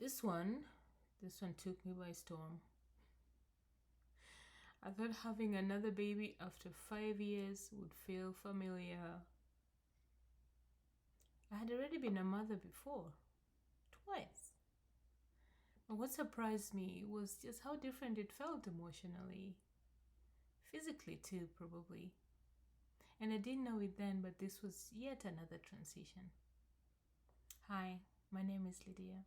This one, this one took me by storm. I thought having another baby after 5 years would feel familiar. I had already been a mother before, twice. But what surprised me was just how different it felt emotionally. Physically, too, probably. And I didn't know it then, but this was yet another transition. Hi, my name is Lydia,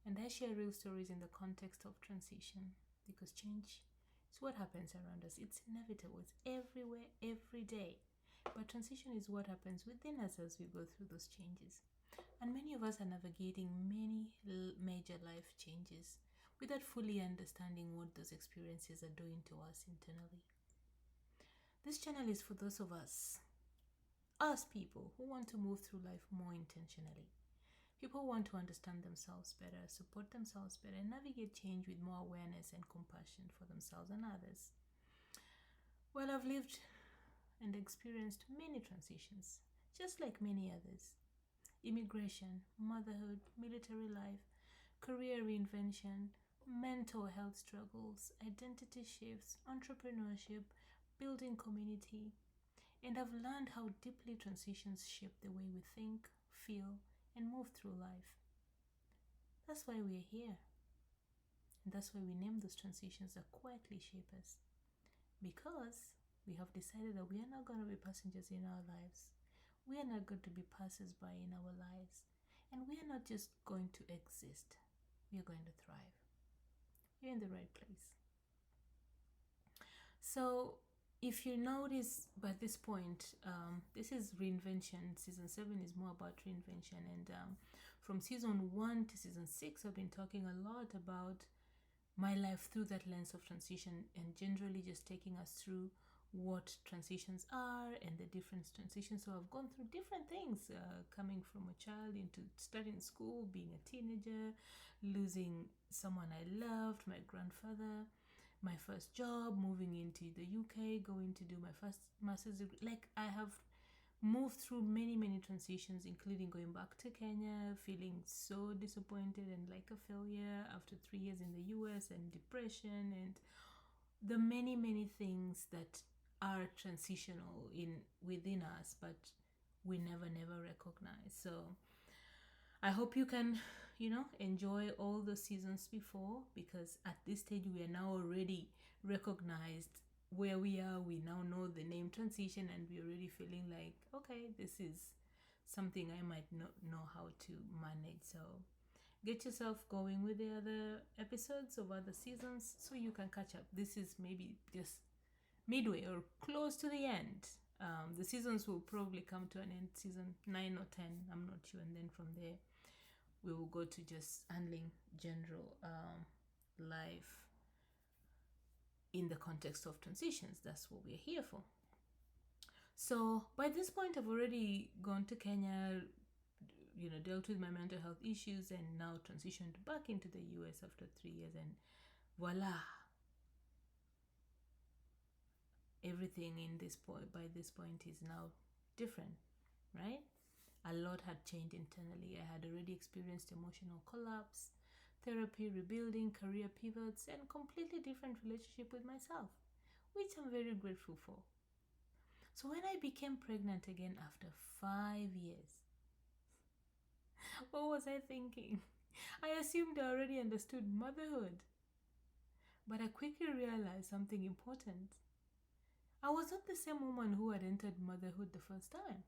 and I share real stories in the context of transition because change is what happens around us. It's inevitable, it's everywhere, every day. But transition is what happens within us as we go through those changes. And many of us are navigating many major life changes without fully understanding what those experiences are doing to us internally. This channel is for those of us people who want to move through life more intentionally. People who want to understand themselves better, support themselves better, and navigate change with more awareness and compassion for themselves and others. Well, I've lived and experienced many transitions, just like many others. Immigration, motherhood, military life, career reinvention, mental health struggles, identity shifts, entrepreneurship, building community. And I've learned how deeply transitions shape the way we think, feel, and move through life. That's why we're here. And that's why we name those transitions that quietly shape us. Because we have decided that we are not going to be passengers in our lives. We are not going to be passers-by in our lives. And we are not just going to exist. We are going to thrive. You're in the right place. So, if you notice by this point, this is reinvention. Season 7 is more about reinvention. And from season 1 to season 6, I've been talking a lot about my life through that lens of transition and generally just taking us through what transitions are and the different transitions. So I've gone through different things, coming from a child into starting school, being a teenager, losing someone I loved, my grandfather, my first job, moving into the UK, going to do my first master's degree. Like, I have moved through many transitions, including going back to Kenya, feeling so disappointed and like a failure after 3 years in the US, and depression, and the many things that are transitional within us, but we never recognize. So I hope you can, enjoy all the seasons before, because at this stage we are now already recognized where we are. We now know the name transition, and we're already feeling like, okay, this is something I might not know how to manage. So get yourself going with the other episodes of other seasons so you can catch up. This is maybe just midway or close to the end. The seasons will probably come to an end, season 9 or 10, I'm not sure. And then from there, we will go to just handling general life in the context of transitions. That's what we're here for. So by this point, I've already gone to Kenya, dealt with my mental health issues, and now transitioned back into the US after 3 years. And voila, everything by this point is now different, right? A lot had changed internally. I had already experienced emotional collapse, therapy, rebuilding, career pivots, and completely different relationship with myself, which I'm very grateful for. So when I became pregnant again after 5 years, what was I thinking? I assumed I already understood motherhood. But I quickly realized something important. I was not the same woman who had entered motherhood the first time.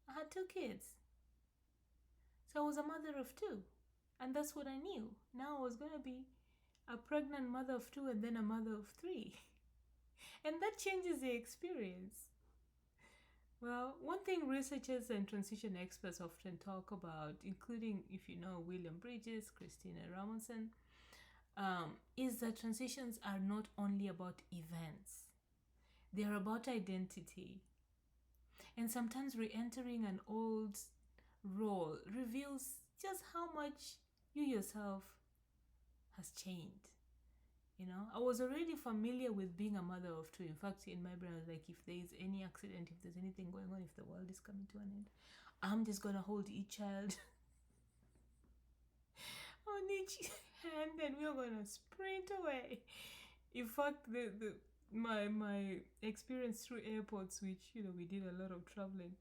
I had 2 kids. So I was a mother of 2. And that's what I knew. Now I was going to be a pregnant mother of 2 and then a mother of 3. And that changes the experience. Well, one thing researchers and transition experts often talk about, including, if you know, William Bridges, Christina Ramonson, is that transitions are not only about events. They are about identity. And sometimes re-entering an old role reveals just how much you yourself has changed. I was already familiar with being a mother of 2. In fact, in my brain, I was like, if there is any accident, if there's anything going on, if the world is coming to an end, I'm just going to hold each child on each hand, and we were gonna sprint away. In fact, my experience through airports, which we did a lot of traveling,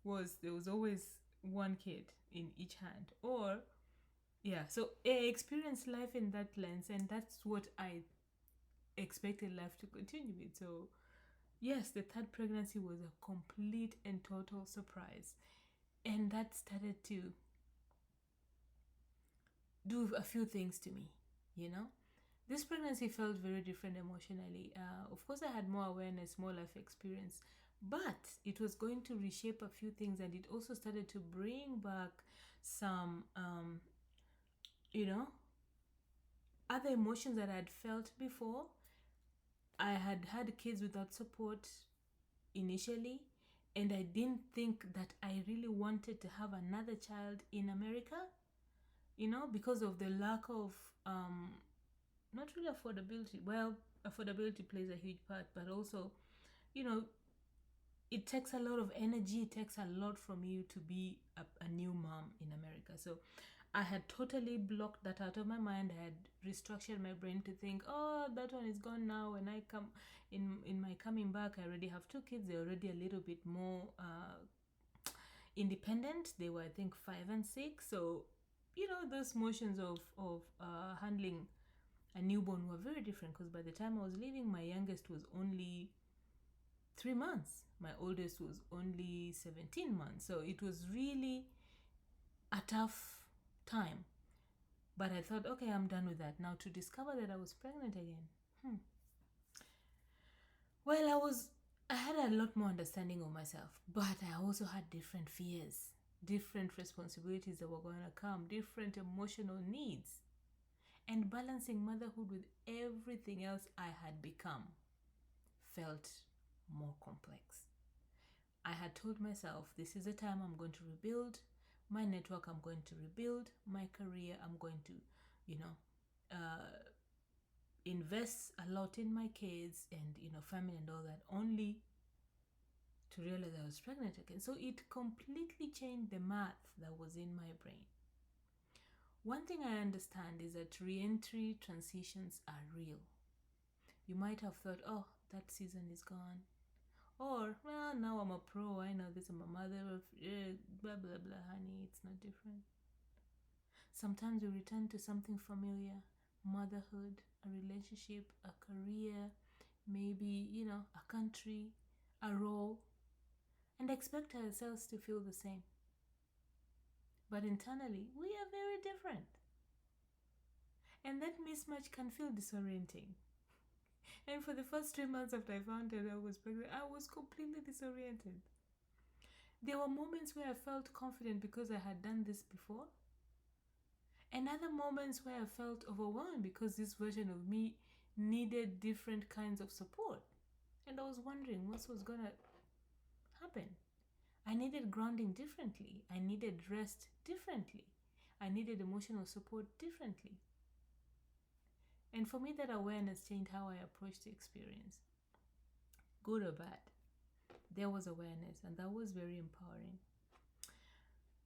was there was always one kid in each hand, or yeah. So I experienced life in that lens, and that's what I expected life to continue with. So yes, the third pregnancy was a complete and total surprise, and that started to do a few things to me. You know, this pregnancy felt very different emotionally. Of course, I had more awareness, more life experience, but it was going to reshape a few things, and it also started to bring back some, you know, other emotions that I had felt before. I had had kids without support initially, and I didn't think that I really wanted to have another child in America, because of the lack of not really affordability. Well, affordability plays a huge part, but also, you know, it takes a lot of energy, it takes a lot from you to be a new mom in America. So I had totally blocked that out of my mind. I had restructured my brain to think, oh, that one is gone now. When I come in my coming back, I already have two kids. They're already a little bit more independent. They were, I think, 5 and 6. So, those motions of handling a newborn were very different, because by the time I was leaving, my youngest was only 3 months. My oldest was only 17 months. So it was really a tough time. But I thought, okay, I'm done with that. Now to discover that I was pregnant again. Well, I had a lot more understanding of myself, but I also had different fears, different responsibilities that were going to come, different emotional needs. And balancing motherhood with everything else I had become felt more complex. I had told myself, this is the time I'm going to rebuild my network, I'm going to rebuild my career, I'm going to, invest a lot in my kids and, family and all that, only to realize I was pregnant again. So it completely changed the math that was in my brain. One thing I understand is that reentry transitions are real. You might have thought, oh, that season is gone. Or, well, now I'm a pro, I know this, I'm a mother of blah, blah, blah, honey, it's not different. Sometimes we return to something familiar, motherhood, a relationship, a career, maybe, a country, a role, and expect ourselves to feel the same. But internally, we are very different. And that mismatch can feel disorienting. And for the first 3 months after I found out I was pregnant, I was completely disoriented. There were moments where I felt confident because I had done this before, and other moments where I felt overwhelmed because this version of me needed different kinds of support. And I was wondering what was going to happen. I needed grounding differently. I needed rest differently. I needed emotional support differently. And for me, that awareness changed how I approached the experience. Good or bad, there was awareness, and that was very empowering.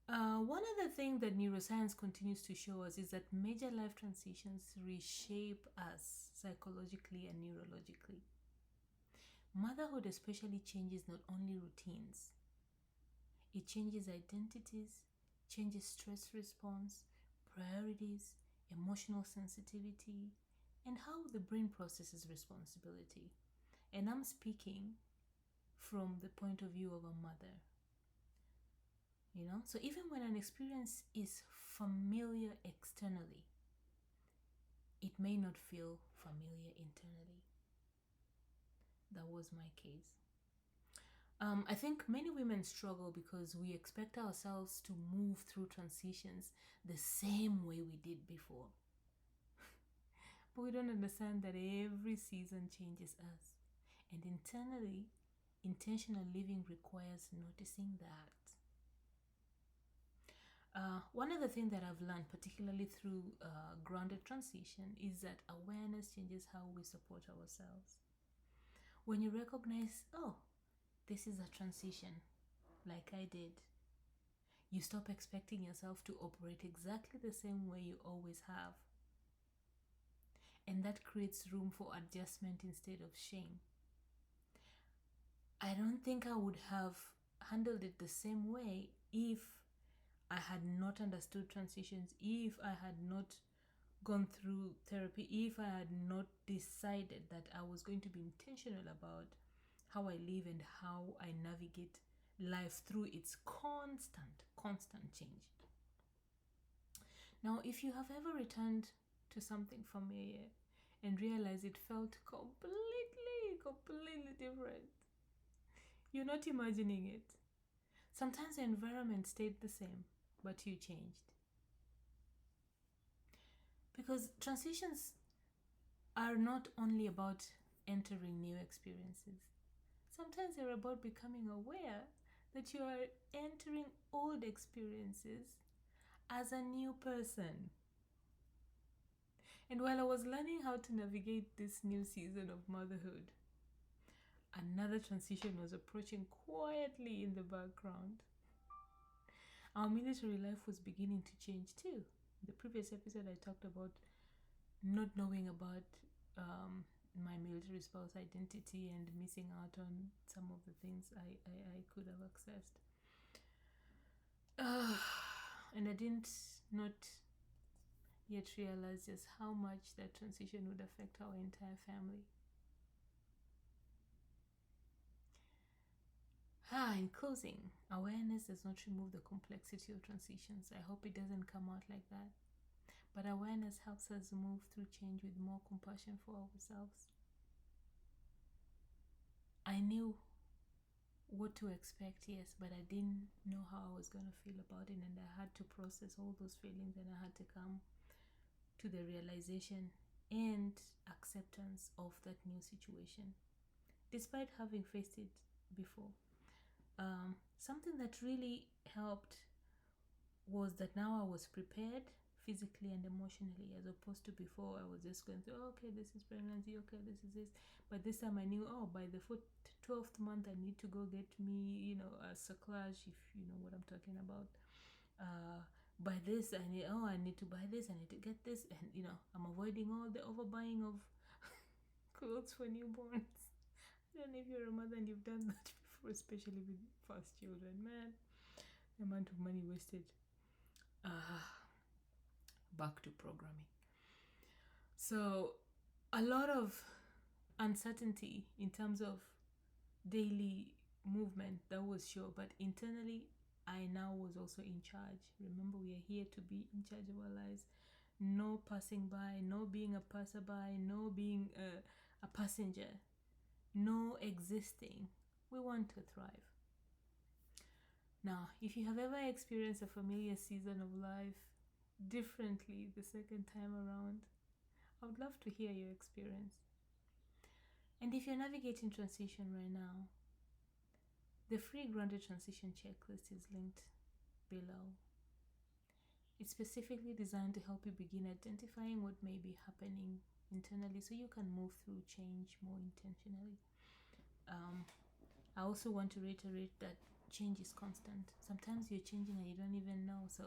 One other thing that neuroscience continues to show us is that major life transitions reshape us psychologically and neurologically. Motherhood especially changes not only routines, it changes identities, changes stress response, priorities, emotional sensitivity, and how the brain processes responsibility. And I'm speaking from the point of view of a mother. So even when an experience is familiar externally, it may not feel familiar internally. That was my case. I think many women struggle because we expect ourselves to move through transitions the same way we did before. But we don't understand that every season changes us. And internally, intentional living requires noticing that. One other thing that I've learned, particularly through grounded transition, is that awareness changes how we support ourselves. When you recognize, oh, this is a transition, like I did, You stop expecting yourself to operate exactly the same way you always have. And that creates room for adjustment instead of shame. I don't think I would have handled it the same way if I had not understood transitions, if I had not gone through therapy, if I had not decided that I was going to be intentional about how I live and how I navigate life through its constant change. Now, if you have ever returned to something familiar and realized it felt completely different, you're not imagining it. Sometimes the environment stayed the same, but you changed. Because transitions are not only about entering new experiences. Sometimes they're about becoming aware that you are entering old experiences as a new person. And while I was learning how to navigate this new season of motherhood, another transition was approaching quietly in the background. Our military life was beginning to change too. In the previous episode, I talked about not knowing about my military spouse identity and missing out on some of the things I could have accessed. And I didn't not yet realize just how much that transition would affect our entire family. In closing, awareness does not remove the complexity of transitions. I hope it doesn't come out like that. But awareness helps us move through change with more compassion for ourselves. I knew what to expect, yes, but I didn't know how I was going to feel about it, and I had to process all those feelings, and I had to come to the realization and acceptance of that new situation, despite having faced it before. Something that really helped was that now I was prepared physically and emotionally, as opposed to before I was just going through, okay, this is pregnancy, okay, this is this. But this time I knew, by the 12th month I need to go get me, a cerclage, if you know what I'm talking about. By this I need to buy this, I need to get this, and I'm avoiding all the overbuying of clothes for newborns. I don't know if you're a mother and you've done that before, especially with first children. Man, the amount of money wasted. Back to programming. So, a lot of uncertainty in terms of daily movement, that was sure, but internally, I now was also in charge. Remember, we are here to be in charge of our lives. No passing by, no being a passerby, no being a passenger, no existing. We want to thrive. Now, if you have ever experienced a familiar season of life differently the second time around, I would love to hear your experience. And if you're navigating transition right now, the free grounded transition checklist is linked below. It's specifically designed to help you begin identifying what may be happening internally so you can move through change more intentionally. I also want to reiterate that change is constant. Sometimes you're changing and you don't even know. So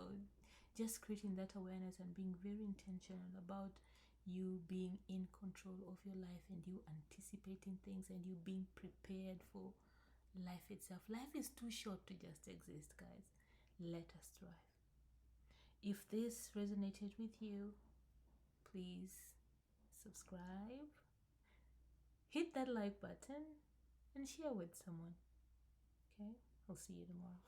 just creating that awareness and being very intentional about you being in control of your life and you anticipating things and you being prepared for life itself. Life is too short to just exist, guys. Let us thrive. If this resonated with you, please subscribe, hit that like button, and share with someone. Okay? I'll see you tomorrow.